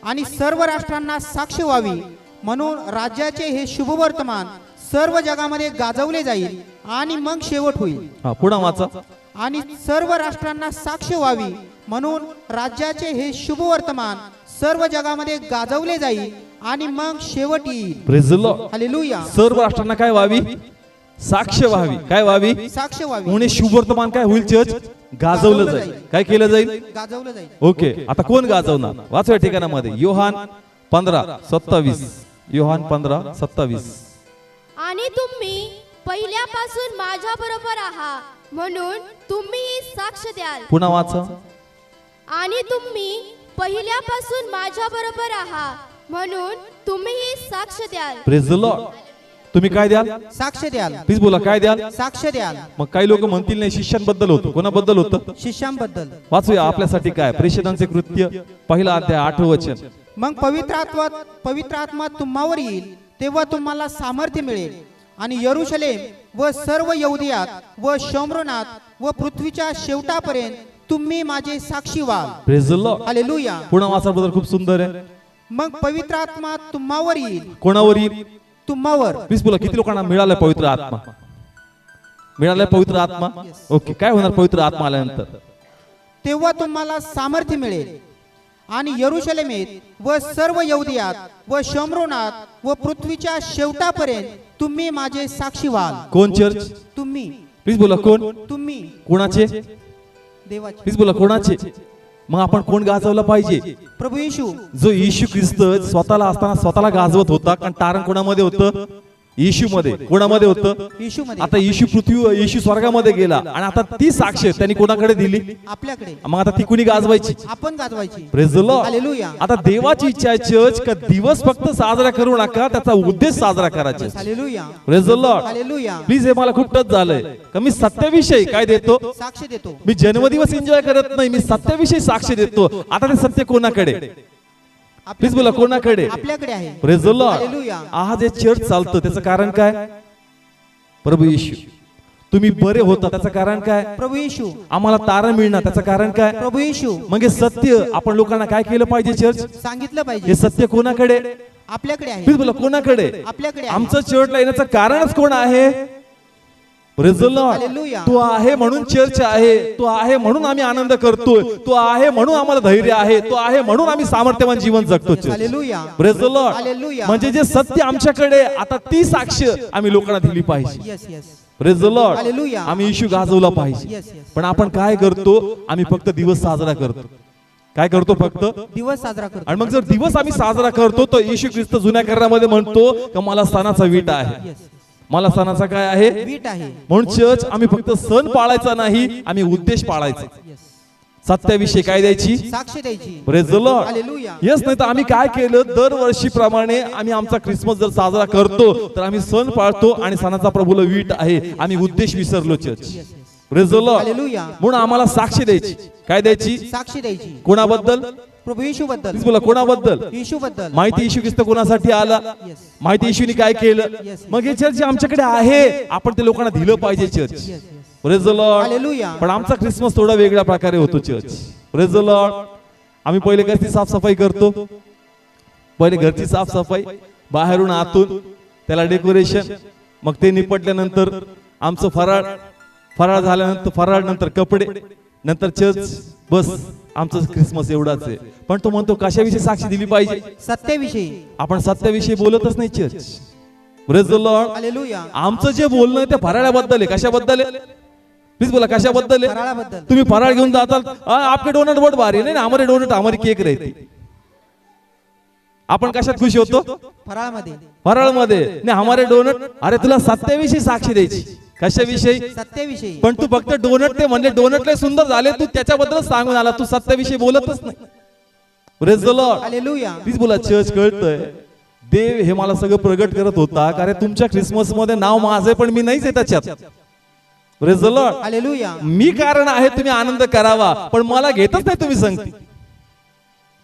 आणि सर्व राष्ट्रांना साक्ष व्हावी म्हणून राज्याचे हे शुभवर्तमान सर्व जगामध्ये गाजवले जाईल आणि मग शेवट होईल. हा, पुढे वाचा. आणि सर्व राष्ट्रांना साक्ष व्हावी म्हणून राज्याचे हे शुभवर्तमान सर्व जगामध्ये गाजवले जाईल आणि मग शेवट येईल. Praise the Lord. हालेलुया. सर्व राष्ट्रांना काय व्हावी? साक्ष व्हावी. काय व्हावी? साक्ष व्हावी. म्हणून शुभ वर्तमान काय होईल? चर्च गाजवलं जाईल. काय केलं जाईल? गाजवलं जाईल. ओके, आता कोण गाजवणार? वाचू या ठिकाणामध्ये योहान 15:27. योहान 15:27. आणि तुम्ही पहिल्यापासून माझ्या बरोबर आहात म्हणून तुम्ही साक्ष द्याल. पुन्हा वाचा. आणि तुम्ही पहिल्यापासून माझ्या बरोबर आहात म्हणून तुम्ही साक्ष द्याल. Praise the Lord. तुम्ही काय द्याल? साक्ष द्याल. प्लीज बोला, काय द्याल? साक्ष द्याल. मग काही लोक म्हणतील नाही शिष्यांबद्दल होतं. कोणाबद्दल होतं? शिष्यांबद्दल. वाचूया आपल्यासाठी काय प्रेषितांचे कृत्य 1 अध्याय 8 वचन. मग पवित्र आत्मा तुम्हावर येईल तेव्हा तुम्हाला सामर्थ्य मिळेल आणि यरूशलेम व सर्व यहुदियात व शोम्रोनात व पृथ्वीच्या शेवटापर्यंत तुम्ही माझे साक्षी व्हाल. Praise the Lord. हालेलुया. पुन्हा वाचाबद्दल खूप सुंदर आहे. मग पवित्र आत्मा तुम्हावर येईल. कोणावर येईल? तुम्हावर. प्लीज बोला, किती लोकांना मिळालं पवित्र आत्मा? मिळालाय पवित्र आत्मा? ओके, काय होणार पवित्र आत्मा आल्यानंतर? तेव्हा तुम्हाला सामर्थ्य मिळेल आणि यरूशलेमेत व सर्व यहुदियात व शोम्रोनात व पृथ्वीच्या शेवटापर्यंत तुम्ही माझे साक्षी व्हाल. कोण? चर्च. तुम्ही. प्लीज बोला, कोण? तुम्ही. कोणाचे? देवाचे. प्लीज बोला, कोणाचे? मग आपण कोण गाजवलं पाहिजे? प्रभू येशू. जो येशू ख्रिस्त स्वतःला असताना स्वतःला गाजवत होता, कारण तारण कोणामध्ये होतं? येशूमध्ये. कोणामध्ये होतं? येशूमध्ये. आता येशू स्वर्गामध्ये गेला आणि आता ती साक्ष त्यांनी कोणाकडे दिली? आपल्याकडे. मग आता ती कुणी गाजवायची? आपण गाजवायची. Praise the Lord. हालेलुया. आता देवाची इच्छा आहे चर्च का दिवस फक्त साजरा करू नका, त्याचा उद्देश साजरा करायचा. Hallelujah. Praise the Lord. Hallelujah. Please, हे मला खूप टच झालंय का मी सत्याविषयी काय देतो? साक्ष देतो. मी जन्मदिवस एन्जॉय करत नाही, मी सत्याविषयी साक्ष देतो. आता ते सत्य कोणाकडे? प्लीज बोला, कोणाकडे? आपल्याकडे आहे. Praise the Lord. हालेलुया. आज हे चर्च चालतं त्याचं कारण काय? प्रभू येशू. तुम्ही बरे होता त्याचं कारण काय? प्रभू येशू. आम्हाला तारण मिळणार त्याचं कारण काय? प्रभू येशू. मग हे सत्य आपण लोकांना काय केलं पाहिजे? चर्च सांगितलं पाहिजे. हे सत्य कोणाकडे? आपल्याकडे आहे. प्लीज बोला, कोणाकडे? आपल्याकडे आहे. आमचं चर्चला येण्याचं कारणच कोण आहे? Praise the Lord. हालेलुया. तू आहे म्हणून चर्च आहे, तू आहे म्हणून आम्ही आनंद करतोय, तू आहे म्हणून आम्हाला धैर्य आहे, तू आहे म्हणून आम्ही सामर्थ्यवान जीवन जगतो. Church. Hallelujah. Praise the Lord. Hallelujah. म्हणजे जे सत्य आमच्याकडे आता ती साक्ष आम्ही लोकांना दिली पाहिजे. Yes yes. Praise the Lord. Hallelujah. आम्ही येशू गाजवला पाहिजे. Yes yes. पण आपण काय करतो? आम्ही फक्त दिवस साजरा करतो. काय करतो? फक्त दिवस साजरा करतो. आणि मग जर दिवस आम्ही साजरा करतो तर येशू ख्रिस्त जुन्या करारामध्ये म्हणतो का मला सणाचा वीट आहे. येस. मला सणाचा काय आहे? वीट आहे. म्हणून चर्च आम्ही फक्त सण पाळायचा नाही, आम्ही उद्देश पाळायचा. येस. सत्याविषयी काय द्यायची? साक्ष द्यायची. Praise the Lord. Hallelujah. Yes. नाही तर आम्ही काय केलं? दरवर्षीप्रमाणे आम्ही आमचा ख्रिसमस जर साजरा करतो तर आम्ही सण पाळतो आणि सणाचा प्रभूला वीट आहे, आम्ही उद्देश विसरलो. Church. Yes yes. Praise the Lord. Hallelujah. म्हणून आम्हाला साक्ष द्यायची. काय द्यायची? साक्ष द्यायची. कोणाबद्दल? प्रभू येशू बद्दल. प्लीज बोला, कोणाबद्दल? येशू बद्दल. माहिती येशू ख्रिस्त कोणासाठी आला? येस. माहिती येशूने काय केलं? Yes. मग हे चर्च जे आमच्याकडे आहे आपण ते लोकांना दिलं पाहिजे. Church. Yes yes. Praise the Lord. Hallelujah. पण आमचा ख्रिसमस थोडा वेगळ्या प्रकारे होतो. चर्च. Praise the Lord. आम्ही पहिले घरची साफसफाई करतो. पहिले घरची साफसफाई, बाहेरून आतून त्याला डेकोरेशन, मग ते निपटल्यानंतर आमचं फराळ झाल्यानंतर फराळ, नंतर कपडे, नंतर चर्च. बस आमचं ख्रिसमस एवढाच आहे. पण तो म्हणतो कशाविषयी साक्षी दिली पाहिजे? सत्याविषयी. आपण सत्याविषयी बोलतच नाही. Church. Praise the Lord. Hallelujah. आमचं जे बोलणं आहे ते फराळाबद्दल आहे. कशाबद्दल आहे? प्लीज बोला, कशाबद्दल आहे? फराळाबद्दल. तुम्ही फराळ घेऊन जाताल, आपके डोनट बहुत भारी नहीं, हमारे डोनट हमारी केक रहती. आपण कशात खुश होतो? फराळामध्ये. फराळमध्ये. नाही, हमारे डोनट. अरे तुला सत्याविषयी साक्षी द्यायची. कशाविषयी? सत्याविषयी. पण तू फक्त डोनट ते म्हणले, डोनट लय सुंदर झाले, तू त्याच्याबद्दलच सांगून आला, तू सत्याविषयी बोलतच नाही. Praise the Lord. Hallelujah. Please बोला, चर्च कळतंय देव हे मला सगळं प्रगट करत होता. कारण तुमच्या ख्रिसमस मध्ये नाव माझे पण मी नाहीच आहे त्याच्यात. Praise the Lord. हालेलुया. मी कारण आहे तुम्ही आनंद करावा, पण मला घेतच नाही तुम्ही सांगते.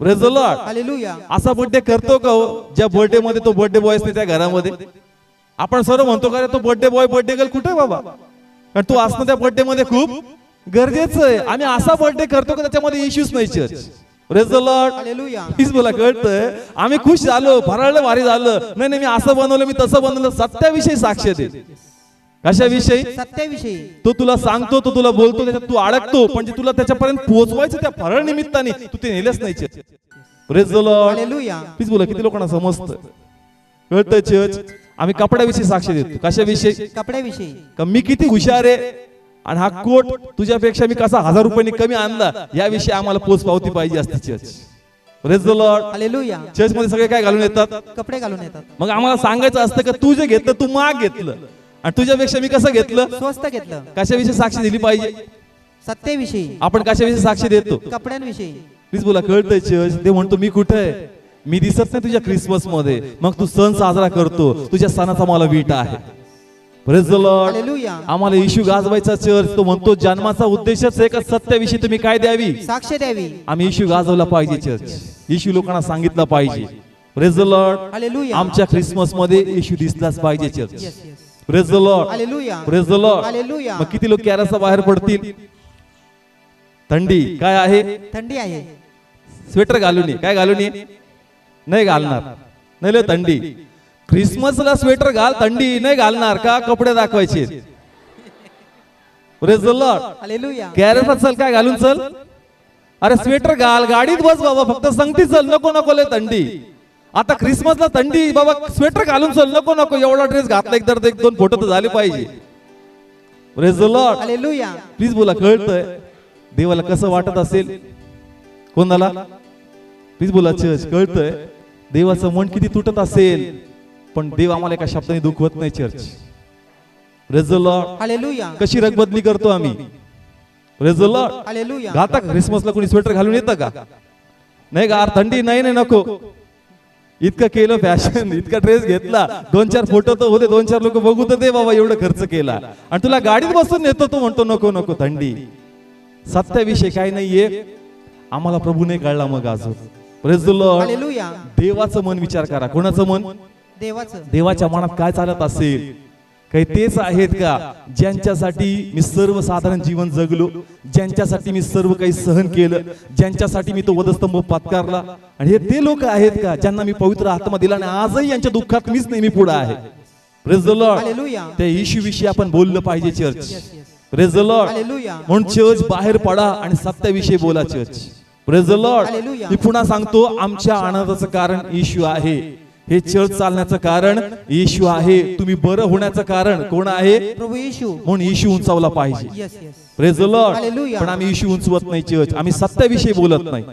Praise the Lord. हालेलुया. असा बर्थडे करतो का हो? ज्या बर्थडे मध्ये तो बर्थडे बॉय असते त्या घरामध्ये आपण सर्व म्हणतो का रे तो बर्थडे बॉय बर्थडे गर्ल कुठे बाबा? कारण तू असणं त्या बर्थडे मध्ये खूप गरजेचं आहे. आम्ही असा बर्थडे करतो का त्याच्यामध्ये इश्यूज नाही. Church. Praise the Lord. Hallelujah. Please बोला, कळतंय आम्ही खुश झालो, फराळलं भारी झालं. नाही नाही, मी असं बनवलं, मी तसं बनवलं. सत्याविषयी साक्ष दे. कशाविषयी? सत्याविषयी. तो तुला सांगतो, तो तुला बोलतो, त्याच्यात तू अडकतो, पण जे तुला त्याच्यापर्यंत पोहोचवायचं त्या फराळ निमित्ताने तू ते नेलंच नाही. Church. Praise the Lord. Hallelujah. Please बोला, किती लोकांना समजतं? कळतंय. चर्च. आम्ही कपड्याविषयी साक्ष देतो. कशाविषयी? कपड्याविषयी. का मी किती हुशार आहे आणि हा कोट तुझ्यापेक्षा मी कसा 1000 रुपयांनी कमी आणला, याविषयी आम्हाला पोच पावती पाहिजे असते. Church. Praise the Lord. Hallelujah. Church मध्ये सगळे काय घालून येतात? कपडे घालून येतात. मग आम्हाला सांगायचं असतं का तू जे घेतलं तू महाग घेतलं आणि तुझ्यापेक्षा मी कसं घेतलं? स्वस्त घेतलं. कशाविषयी साक्षी दिली पाहिजे? सत्याविषयी. आपण कशाविषयी साक्षी देतो? कपड्यांविषयी. प्लीज बोला, कळतंय चर्च. ते म्हणतो मी कुठे आहे? मी दिसत नाही तुझ्या ख्रिसमस मध्ये, मग तू सण साजरा करतो, तुझ्या सणाचा मला वीट आहे. Praise the Lord. हालेलुया. आम्हाला येशू गाजवायचा. चर्च. तो म्हणतो जन्माचा उद्देशच आहे का सत्याविषयी तुम्ही काय द्यावी? साक्ष द्यावी. आम्ही येशू गाजवला पाहिजे. चर्च. येशू लोकांना सांगितलं पाहिजे. Praise the Lord. हालेलुया. आमच्या ख्रिसमस मध्ये येशू दिसलाच पाहिजे. Church. Yes yes. Praise the Lord. Hallelujah. Praise the Lord. Hallelujah. मग किती लोक कॅरसला बाहेर पडतील? थंडी काय आहे? थंडी आहे. स्वेटर घालून ये. काय घालून ये? नाही घालणार. नाही लय थंडी. ख्रिसमसला स्वेटर घाल, थंडी नाही घालणार का? कपडे दाखवायचे. Praise the Lord. हालेलुया. कॅरसला चल, काय घालून चल? अरे स्वेटर घाल, गाडीत बस बाबा, फक्त संगती चल, नको नको लय थंडी. आता ख्रिसमसला थंडी बाबा, स्वेटर घालून चल, नको नको एवढा ड्रेस घातला, एक तर 1-2 फोटो तर झाले पाहिजे. Praise the Lord. Hallelujah. Please बोला, कळतंय देवाला कसं वाटत असेल? कोणाला? प्लीज बोला चर्च. कळतंय देवाचं मन किती तुटत असेल पण देव आम्हाला एका शब्दाने दुखवत नाही church. Praise the Lord. Hallelujah. कशी रगबदली करतो आम्ही. Praise the Lord. हालेलुया. घालता का ख्रिसमसला कोणी स्वेटर घालून येतं का? नाही का? थंडी नाही नको. इतकं केलं फॅशन, इतका ड्रेस घेतला, 2-4 फोटो तर होते, 2-4 लोक बघू तर दे बाबा, एवढं खर्च केला आणि तुला गाडीत बसून नेतो, तो म्हणतो नको नको थंडी. सत्याविषयी काही नाहीये. आम्हाला प्रभू नाही कळला मग अजून. Praise the Lord. हालेलुया. देवाचं मन विचार करा. कोणाचं मन? देवाचं. देवाच्या मनात काय चालत असेल? काही तेच आहेत का ज्यांच्यासाठी मी सर्वसाधारण जीवन जगलो, ज्यांच्यासाठी मी सर्व काही सहन केलं, ज्यांच्यासाठी मी तो वधस्तंभ पत्कारला, आणि हे ते लोक आहेत का ज्यांना मी पवित्र आत्मा दिला आणि आजही यांच्या दुःखात मीच नेहमी पुढे आहे. Praise the Lord. हालेलुया. त्या येशूविषयी आपण बोललं पाहिजे church. Praise the Lord. Hallelujah. म्हणून चर्च बाहेर पडा आणि सत्याविषयी बोला church. Praise the Lord. Hallelujah. मी पुन्हा सांगतो, आमच्या आनंदाचं कारण येशू आहे. हे चर्च चालण्याचं कारण येशू आहे. तुम्ही बरं होण्याचं कारण कोण आहे? प्रभू येशू. म्हणून येशू उंचावला पाहिजे. Yes yes. Praise the Lord. Hallelujah. पण आम्ही येशू उंचवत नाही चर्च. आम्ही सत्याविषयी बोलत नाही.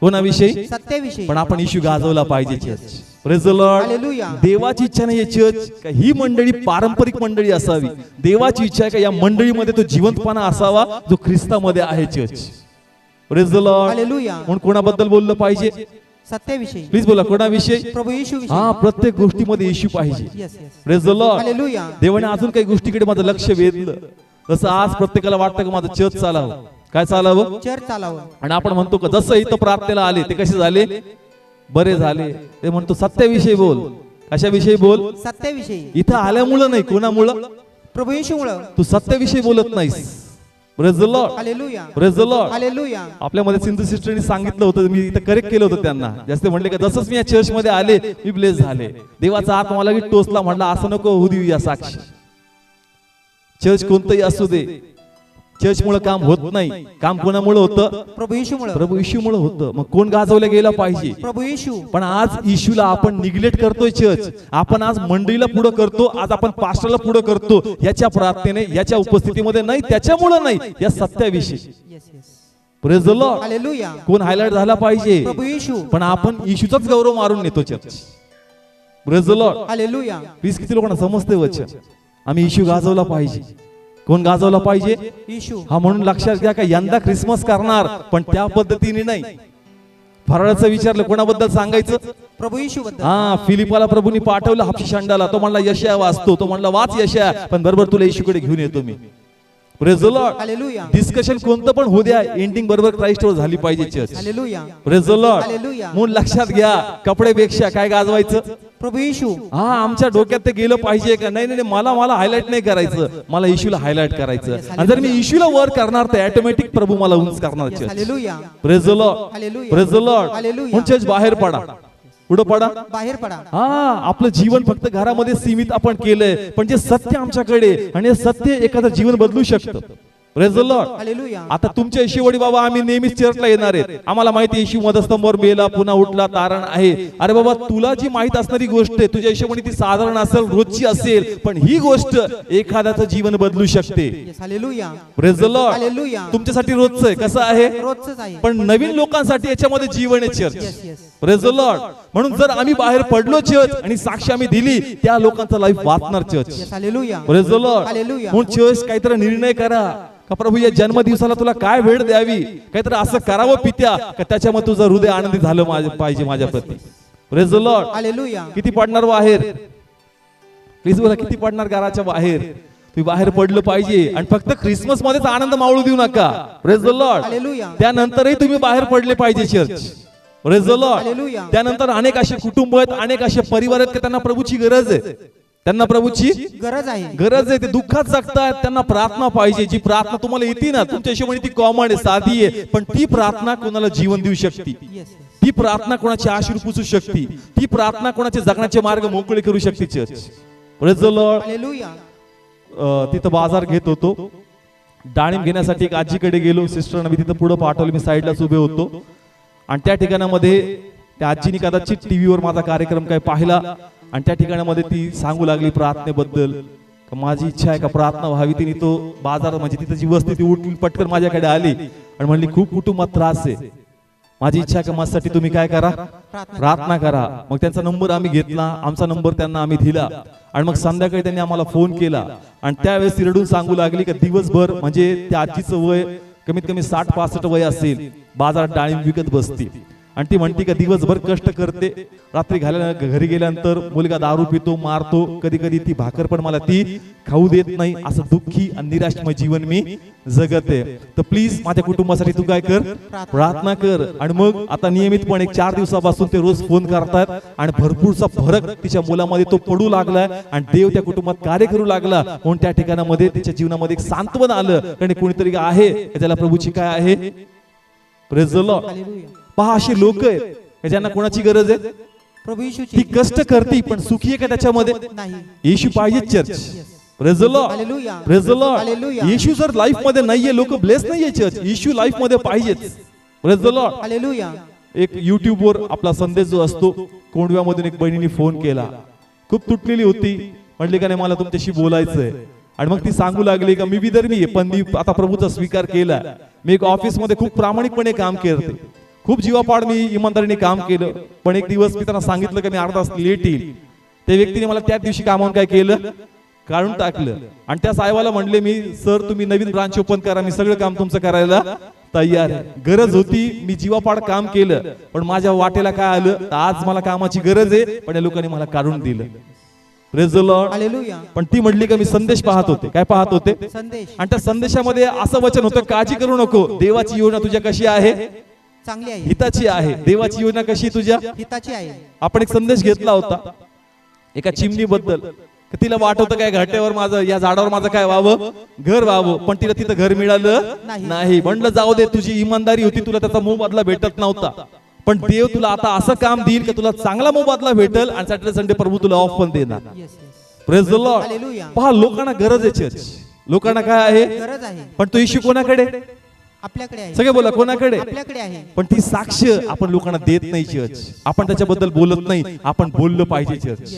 कोणाविषयी? सत्याविषयी. पण आपण येशू गाजवला पाहिजे church. Praise the Lord. Hallelujah. देवाची इच्छा नाही चर्च का ही मंडळी पारंपरिक मंडळी असावी. देवाची इच्छा आहे का या मंडळीमध्ये तो जिवंतपणा असावा जो ख्रिस्तामध्ये आहे church. Praise the Lord. Hallelujah. म्हणून कोणाबद्दल बोललं पाहिजे? सत्याविषयी. प्लीज बोला. कोणाविषयी? प्रभू येशू. हा, प्रत्येक गोष्टीमध्ये येशू पाहिजे. Yes yes. Praise the Lord. Hallelujah. देवाने अजून काही गोष्टीकडे माझं लक्ष वेधलं. जसं आज प्रत्येकाला वाटतं की माझं चर्च चालावं. काय चालावं? चर्च चालावं. आणि आपण म्हणतो का जसं इथं प्रार्थनेला आले ते कसे झाले? बरे झाले. ते म्हणतो सत्याविषयी बोल. कशाविषयी बोल? सत्याविषयी. इथं आल्यामुळं नाही, कोणामुळं? प्रभू येशूमुळं. तू सत्याविषयी बोलत नाहीस. Praise the Lord. Hallelujah. Praise the Lord. Hallelujah. आपल्यामध्ये सिंधू सिस्टरनी सांगितलं होतं, मी इथं करेक्ट केलं होतं त्यांना. जास्त म्हणले का जसंच मी या चर्च मध्ये आले मी ब्लेस झाले. देवाचा हात मला टोचला. म्हणला असं नको होऊ देऊ या साक्षी. चर्च कोणतंही असू दे, चर्च मुळे काम होत नाही. काम कोणामुळे होतं? प्रभू येशूमुळं. प्रभू येशूमुळे होतं. मग कोण गाजवलं गेलं पाहिजे? प्रभू येशू. पण आज येशूला आपण निग्लेक्ट करतोय चर्च. आपण आज मंडळीला पुढे करतो, आज आपण पास्टरला पुढे करतो. याच्या प्रार्थनेने, याच्या उपस्थितीमध्ये नाही, त्याच्यामुळे नाही, या सत्याविषयी. Yes yes. Praise the Lord. Hallelujah. कोण हायलाइट झाला पाहिजे? प्रभू येशू. पण आपण येशूचाच गौरव मारून नेतो church. Praise the Lord. Hallelujah. Please किती लोकांना समजते वचन? आम्ही येशू गाजवला पाहिजे. कोण गाजवला पाहिजे? येशू. हा, म्हणून लक्षात घ्या का यंदा ख्रिसमस करणार पण त्या पद्धतीने नाही. फराळाचं विचारलं कोणाबद्दल सांगायचं? प्रभू येशू बद्दल. हा, फिलिपाला प्रभूंनी पाठवलं हापशी शांडाला. तो म्हणला यशया वाचतो. तो म्हणला वाच यशया, पण बरोबर तुला येशूकडे घेऊन येतो मी. Praise the Lord. Hallelujah. Discussion कोणतं पण होऊ द्या, एंडिंग बरोबर क्राइस्टवर झाली पाहिजे church. Hallelujah. Praise the Lord. Hallelujah. म्हणून लक्षात घ्या, कपडेपेक्षा काय गाजवायचं? प्रभू येशू. हा, आमच्या डोक्यात ते गेलं पाहिजे का नाही नाही मला हायलाइट नाही करायचं, मला येशूला हायलाइट करायचं. आणि जर मी येशूला वर करणार तर ऑटोमॅटिक प्रभू मला उंच करणार church. Hallelujah. Praise the Lord. Hallelujah. Praise the Lord. Hallelujah. म्हणून चर्च बाहेर पडा. पुढे पडा. बाहेर पडा. हा, आपलं जीवन फक्त घरामध्ये सीमित आपण केलंय, पण जे सत्य आमच्याकडे, आणि हे सत्य एखादं जीवन बदलू शकतं. Praise the Lord. हालेलुया. आता तुमच्या येशूवडी बाबा आम्ही नेहमीच चर्चला येणार आहेत. आम्हाला माहिती येशू मधस्तंभावर मेला, पुन्हा उठला, तारण आहे. अरे बाबा, तुला जी माहित असणारी गोष्ट आहे तुझ्या येशूवडी ती साधारण असेल, रोजची असेल, पण ही गोष्ट एखाद्याचं जीवन बदलू शकते. Yes. Hallelujah. Praise the Lord. Hallelujah. तुमच्यासाठी रोजचं आहे, कसं आहे? रोजच आहे. पण नवीन लोकांसाठी याच्यामध्ये जीवन आहे church. Yes yes. Praise the Lord. म्हणून जर आम्ही बाहेर पडलो चर्च आणि साक्षी आम्ही दिली, त्या लोकांचा लाईफ वाचणार church. Yes. Hallelujah. Praise the Lord. Hallelujah. म्हणून चर्च काहीतरी निर्णय करा का प्रभू या जन्मदिवसाला तुला काय भेट द्यावी, काहीतरी असं करावं पित्या का त्याच्यामध्ये तुझं हृदय आनंदी झालं पाहिजे माझ्या प्रती. Praise the Lord. हालेलुया. किती पडणार बाहेर? प्लीज बोला, किती पडणार घराच्या बाहेर? तुम्ही बाहेर पडलं पाहिजे. आणि फक्त ख्रिसमस मध्येच आनंद मावळू देऊ नका. Praise the Lord. हालेलुया. त्यानंतरही तुम्ही बाहेर पडले पाहिजे church. Praise the Lord. Hallelujah. त्यानंतर अनेक असे कुटुंब आहेत, अनेक असे परिवार आहेत की त्यांना प्रभूची गरज आहे. त्यांना प्रभूची गरज आहे. गरज आहे. ते दुःखात जगतात, त्यांना प्रार्थना पाहिजे. जी प्रार्थना तुम्हाला येते ना, तुमच्या हिशोबाने ती कॉमन आहे, साधी आहे, पण ती प्रार्थना कोणाला जीवन देऊ शकते. येस. ती प्रार्थना कोणाचे आश्रू पुसू शकते. ती प्रार्थना कोणाचे जगण्याचे मार्ग मोकळे करू शकते church. Praise the Lord. Hallelujah. तिथं बाजार घेत होतो, डाळिंब घेण्यासाठी एक आजीकडे गेलो. सिस्टरना मी तिथं पुढे पाठवलं, मी साईडलाच उभे होतो. आणि त्या ठिकाणामध्ये त्या आजीने कदाचित टीव्हीवर माझा कार्यक्रम काय पाहिला, आणि त्या ठिकाणामध्ये ती सांगू लागली प्रार्थनेबद्दल. माझी इच्छा आहे का प्रार्थना व्हावी. तिने तो बाजार म्हणजे तिथं जी वस्ती ती उठून पटकन माझ्याकडे आली आणि म्हणली खूप कुटुंबात त्रास आहे. माझी इच्छा आहे का माझ्यासाठी तुम्ही काय करा, प्रार्थना करा. मग त्यांचा नंबर आम्ही घेतला, आमचा नंबर त्यांना आम्ही दिला आणि मग संध्याकाळी त्यांनी आम्हाला फोन केला आणि त्यावेळेस ती रडून सांगू लागली की दिवसभर म्हणजे त्या आजीचं वय कमीत कमी 60-65 वय असेल, बाजारात डाळिंब विकत बसते आणि ती म्हणती का दिवसभर कष्ट करते, रात्री घरी गेल्यानंतर मुलगा दारू पितो, मारतो, कधी कधी ती भाकर पण मला ती खाऊ देत नाही, असं दुःखी आणि निराशमय जीवन मी जगते. तर प्लीज माझ्या कुटुंबासाठी तू काय कर, प्रार्थना कर. आणि मग आता नियमितपणे 4 दिवसापासून ते रोज फोन करतात आणि भरपूरचा फरक तिच्या मुलामध्ये तो पडू लागलाय आणि देव त्या कुटुंबात कार्य करू लागला. म्हणून त्या ठिकाणामध्ये तिच्या जीवनामध्ये एक सांत्वन आलं, कारण कोणीतरी आहे त्याला प्रभूची काय आहे, प्रेज द लॉर्ड. हालेलुया. पहा अशी लोक आहेत ज्यांना कोणाची गरज आहे, प्रभू येशूची. ती कष्ट करते पण सुखी आहे का त्याच्यामध्ये, नाही. येशू पाहिजे church. Praise the Lord, hallelujah. Praise the Lord. Hallelujah. Yeshu जर लाईफ मध्ये नाहीये, लोक ब्लेस नाहीये चर्च, येशू लाईफ मध्ये पाहिजेच. Praise the Lord. हालेलुया. एक युट्यूब वर आपला संदेश जो असतो, कोंडव्यामधून एक बहिणीने फोन केला, खूप तुटलेली होती, म्हणली का नाही मला तुमच्याशी बोलायचंय. आणि मग ती सांगू लागली का मी विधर्मी आहे पण मी आता प्रभूचा स्वीकार केला, मी एक ऑफिस मध्ये खूप प्रामाणिकपणे काम करते, खूप जीवापाड मी इमानदारीने काम केलं, पण एक दिवस मी त्यांना सांगितलं की मी अर्धा तास लेट येईल. त्या व्यक्तीने मला त्याच दिवशी कामावून काय केलं, काढून टाकलं. आणि त्या साहेबाला म्हणले मी सर तुम्ही नवीन ब्रांच ओपन करा, मी सगळं काम तुमचं करायला तयार आहे. गरज होती, मी जीवापाड काम केलं, पण माझ्या वाटेला काय आलं, तर आज मला कामाची गरज आहे पण या लोकांनी मला काढून दिलं. Praise the Lord. हालेलुया. पण ती म्हटली का मी संदेश पाहत होते. काय पाहत होते, संदेश. आणि त्या संदेशामध्ये असं वचन होतं, काळजी करू नको, देवाची योजना तुझ्या कशी आहे, चांगली आहे, हिताची आहे. देवाची योजना कशी तुझ्या हिताची आहे. आपण एक संदेश घेतला होता एका चिमणी बद्दल, तिला वाट होतं काय घाट्यावर माझं, या झाडावर माझं काय व्हावं, घर व्हावं, पण तिला तिथं घर मिळालं नाही. म्हणलं जाऊ दे, तुझी इमानदारी होती, तुला त्याचा मोबदला भेटत नव्हता, पण देव तुला आता असं काम देईल की तुला चांगला मोबदला भेटेल आणि सॅटर्डे संडे प्रभू तुला ऑफ पण देणार. Yes, yes. Praise the Lord. Hallelujah. पहा लोकांना गरज आहे चर्च, लोकांना काय आहे, गरज आहे. पण तो इश्यू कोणाकडे, आपल्याकडे आहे. सगळे बोला कोणाकडे, आपल्याकडे आहे. पण ती साक्ष आपण लोकांना देत नाही चर्च, आपण त्याच्याबद्दल बोलत नाही, आपण बोललं पाहिजे church.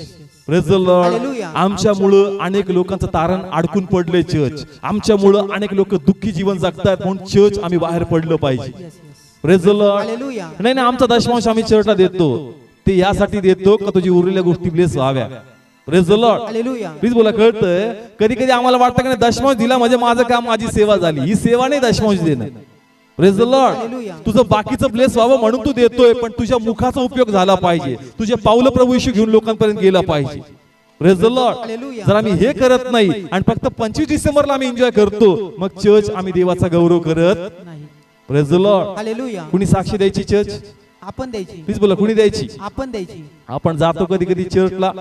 Praise the Lord. Hallelujah. आमच्यामुळं अनेक लोकांचं तारण अडकून पडले चर्च, आमच्यामुळं अनेक लोक दुःखी जीवन जगतात, म्हणून चर्च आम्ही बाहेर पडलं पाहिजे. Yes, yes. Praise the Lord. Hallelujah. नाही नाही, आमचा दशमांश आम्ही चर्चला देतो, ते यासाठी देतो का तुझी उरलेल्या गोष्टी ब्लेस व्हाव्या. Praise the Lord. Hallelujah. Please बोला. कळतंय कधी कधी आम्हाला वाटतं की नाही दशमांश दिला म्हणजे माझं काम, माझी सेवा झाली. ही सेवा नाही दशमांश देणं. Praise the Lord. हालेलुया. तुझं बाकीचं ब्लेस व्हावं म्हणून तू देतोय, पण तुझ्या मुखाचा उपयोग झाला पाहिजे, तुझे पावलं प्रभू येशू घेऊन लोकांपर्यंत गेला पाहिजे. Praise the Lord. हालेलुया. जर आम्ही हे करत नाही आणि फक्त 25 डिसेंबरला आम्ही एन्जॉय करतो, मग चर्च आम्ही देवाचा गौरव करत. नाही. Praise the Lord. हालेलुया. कुणी साक्षी द्यायची चर्च, आपण द्यायची. प्लीज बोला कुणी द्यायची. आपण द्यायची. आपण जातो कधी कधी चर्चला,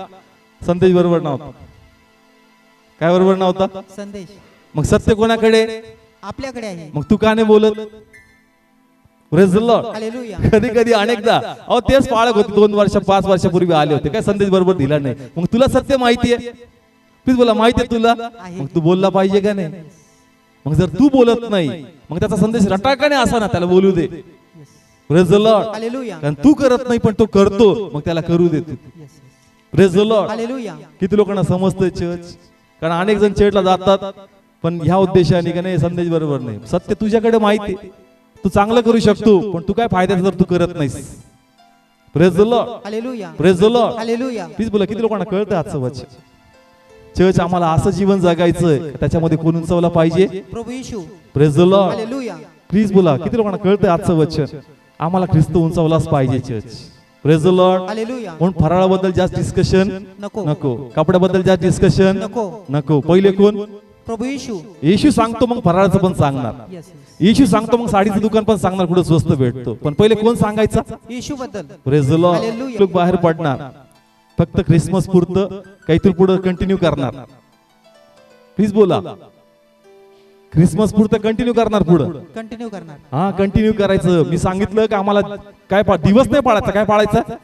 संदेश बरोबर नव्हता. काय बरोबर नव्हता, संदेश. मग सत्य कोणाकडे, आपल्याकडे आहे. मग तू का नाही बोलत. Praise the Lord. हालेलुया. कधी कधी अनेकदा अहो तेच पाळक होते 2 वर्ष 5 वर्षापूर्वी आले होते, काय संदेश बरोबर दिला नाही. मग तुला सत्य माहिती आहे, प्लीज बोला माहिती आहे तुला, मग तू बोलला पाहिजे का नाही. मग जर तू बोलत नाही मग त्याचा संदेश रटाकाने असा ना, त्याला बोलू दे. Praise the Lord. हालेलुया. कारण तू करत नाही पण तो करतो, मग त्याला करू दे. Yes, yes. Praise the Lord. Hallelujah. किती लोकांना समजतंय चर्च, कारण अनेक जण चर्चला जातात पण ह्या उद्देशाने का नाही, संदेश बरोबर नाही. सत्य तुझ्याकडे माहिती, तू चांगलं करू शकतो, पण तू काय फायद्याचं जर तू करत नाहीस. Praise the Lord. Hallelujah. Praise the Lord. Hallelujah. Please बोला किती लोकांना कळतं आजचं वचन. चर्च आम्हाला असं जीवन जगायचंय त्याच्यामध्ये कोण उंचवला पाहिजे. प्रभू Yeshu. Praise the Lord. Hallelujah. Please बोला किती लोकांना कळतंय आजचं वचन. आम्हाला ख्रिस्त उंचवलाच पाहिजे church. Praise the Lord. Hallelujah. म्हणून फराळाबद्दल जास्त डिस्कशन नको. नको, कपड्याबद्दल जास्त डिस्कशन नको. नको. पहिले कोण, प्रभू येशू. येशू सांगतो मग फराळाचं पण सांगणार. Yes, yes. येशू सांगतो मग साडीचं दुकान पण सांगणार कुठं स्वस्त भेटतो, पण पहिले कोण सांगायचा. येशू बद्दल. Praise the Lord. हालेलुया. लोक बाहेर पडणार, फक्त ख्रिसमस पुरतं काहीतरी पुढे कंटिन्यू करणार. प्लीज बोला. ख्रिसमस पुरतं कंटिन्यू करणार पुढं. कंटिन्यू करणार. हा कंटिन्यू करायचं. मी सांगितलं की आम्हाला काय दिवस नाही पाळायचा, काय पाळायचा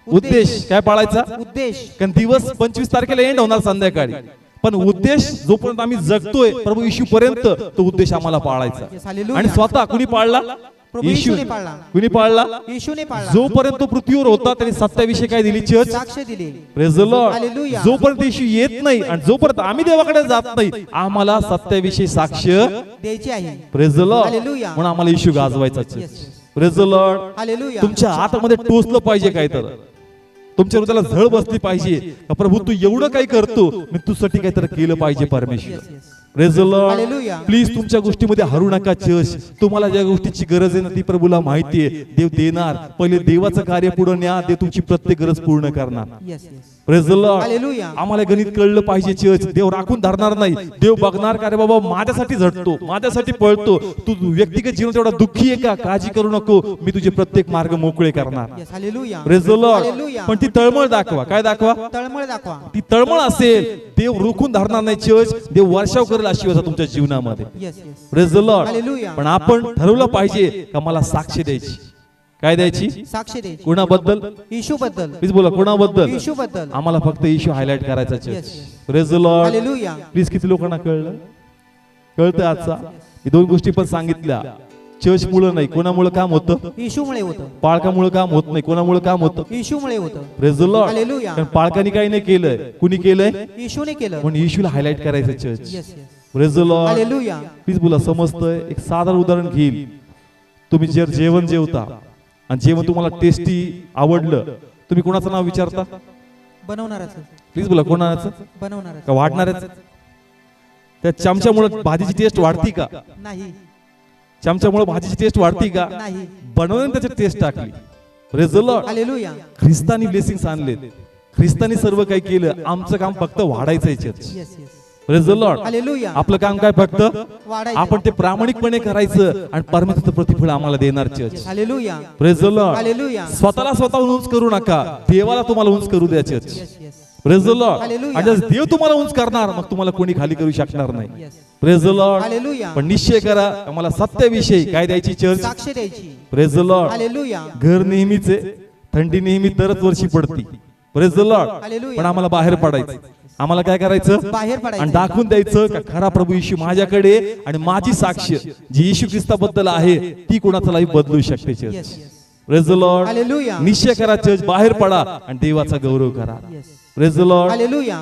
उद्देश, काय पाळायचा उद्देश. कारण दिवस 25 तारखेला एंड होणार संध्याकाळी, पण उद्देश जोपर्यंत आम्ही जगतोय प्रभू येशू पर्यंत तो उद्देश आम्हाला पाळायचा. Yes, hallelujah. आणि स्वतः कुणी पाळला, प्रभू येशूने पाळला. कुणी पाळला, येशूने पाळला. जोपर्यंत तो पृथ्वीवर होता त्याने सत्याविषयी काय दिली चर्च. साक्ष दिली. Praise the Lord. Hallelujah. जोपर्यंत येशू येत नाही आणि जोपर्यंत आम्ही देवाकडे जात नाही आम्हाला सत्याविषयी साक्ष द्यायची आहे. Praise the Lord. Hallelujah. म्हणून आम्हाला येशू गाजवायचा Yes, church. yes. Praise the Lord. Hallelujah. तुमच्या आतमध्ये टोचलं पाहिजे काय तर, तुमच्या हृदयाला झळ बसली पाहिजे का प्रभू तू एवढं काय करतो, मी तुझ्यासाठी काहीतरी केलं पाहिजे परमेश्वर. Yes, yes. Praise the Lord. Hallelujah. Please तुमच्या गोष्टीमध्ये हरू नका चर्च. तुम्हाला ज्या गोष्टीची गरज आहे ना ती प्रभूला माहितीये, देव देणार. पहिले देवाचं कार्य पुढे न्या, देव तुमची प्रत्येक गरज पूर्ण करणार. Yes, yes. Praise the Lord. Hallelujah. आम्हाला गणित कळलं पाहिजे चर्च. देव राखून धरणार नाही, देव बघणार का रे बाबा माझ्यासाठी झटतो, माझ्यासाठी पळतो. तू व्यक्तिगत जीवन एवढा दुःखी आहे का, काळजी करू नको, मी तुझे प्रत्येक मार्ग मोकळे करणार. Yes, hallelujah. Praise the Lord. Hallelujah. पण ती तळमळ दाखवा. काय दाखवा? तळमळ दाखवा. ती तळमळ असेल, देव रोखून धरणार नाही चर्च. देव वर्षाव करेल आशीर्वाद तुमच्या जीवनामध्ये. Yes, yes. Praise the Lord. Hallelujah. पण आपण ठरवलं पाहिजे का मला साक्ष द्यायची. काय द्यायची? साक्ष द्यायची. कोणाबद्दल? येशू बद्दल. प्लीज बोला, कोणाबद्दल? येशू बद्दल. आम्हाला फक्त येशू हायलाइट करायचा Yes, church. yes. Praise the Lord. Hallelujah. Please किती लोकांना कळलं? कळतं आजचा? मी दोन गोष्टी पण सांगितल्या. चर्च मुळे नाही, कोणामुळे काम होतं? येशूमुळे होतं. पाळकामुळे काम होत नाही, कोणामुळे काम होतं? येशूमुळे होतं. Praise the Lord. हालेलुया. कारण पाळकांनी काही नाही केलंय, कुणी केलंय? येशूने केलं. पण येशूला हायलाइट करायचं church. Yes, yes. Praise the Lord. Hallelujah. Please बोला, समजतंय? एक साधारण उदाहरण घेईल. तुम्ही जर जेवण जेवता आणि जेवण तुम्हाला टेस्टी आवडलं, तुम्ही कोणाचं नाव विचारता? बनवणारच. प्लीज बोला, कोणाचं? बनवणारच. का वाढणारच? त्या चमच्यामुळे भाजीची टेस्ट वाढती का? नाही. चमच्यामुळे भाजीची टेस्ट वाढती का? नाही. बनवून त्याच्यात टेस्ट टाकली. Praise the Lord. हालेलुया. ख्रिस्तानी ब्लेसिंग्स आणले, ख्रिस्तानी सर्व काही केलं. आमचं काम फक्त वाढायचंय church. Yes, yes. Praise the Lord. Hallelujah. आपलं काम काय? फक्त वाढायचं. आपण ते प्रामाणिकपणे करायचं आणि परमेश्वराचं प्रतिफळ आम्हाला देणार church. Hallelujah. Praise the Lord. Hallelujah. स्वतःला स्वतःहून उंच करू नका, देवाला तुम्हाला उंच करू द्या church. Yes, yes. Praise the Lord. Hallelujah. आणि जर देव तुम्हाला उंच करणार, मग तुम्हाला कोणी खाली करू शकणार नाही. Yes. Praise the Lord. Hallelujah. पण निश्चय करा, आम्हाला सत्याविषयी काय द्यायची चर्च. साक्ष द्यायची. Praise the Lord. हालेलुया. घर नेहमीच आहे, थंडी नेहमी दरच वर्षी पडती. Praise the Lord. हालेलुया. पण आम्हाला बाहेर पडायचं. आम्हाला काय करायचं? बाहेर पडायचं. आणि दाखवून द्यायचं का खरा प्रभू येशू माझ्याकडे आहे आणि माझी साक्ष जी येशू ख्रिस्ताबद्दल आहे ती कोणाचा लाईफ बदलू शकते church. Yes, yes. Praise the Lord. Hallelujah. निश्चय करा चर्च, बाहेर पडा आणि देवाचा गौरव करा. Yes. Praise the Lord. Hallelujah.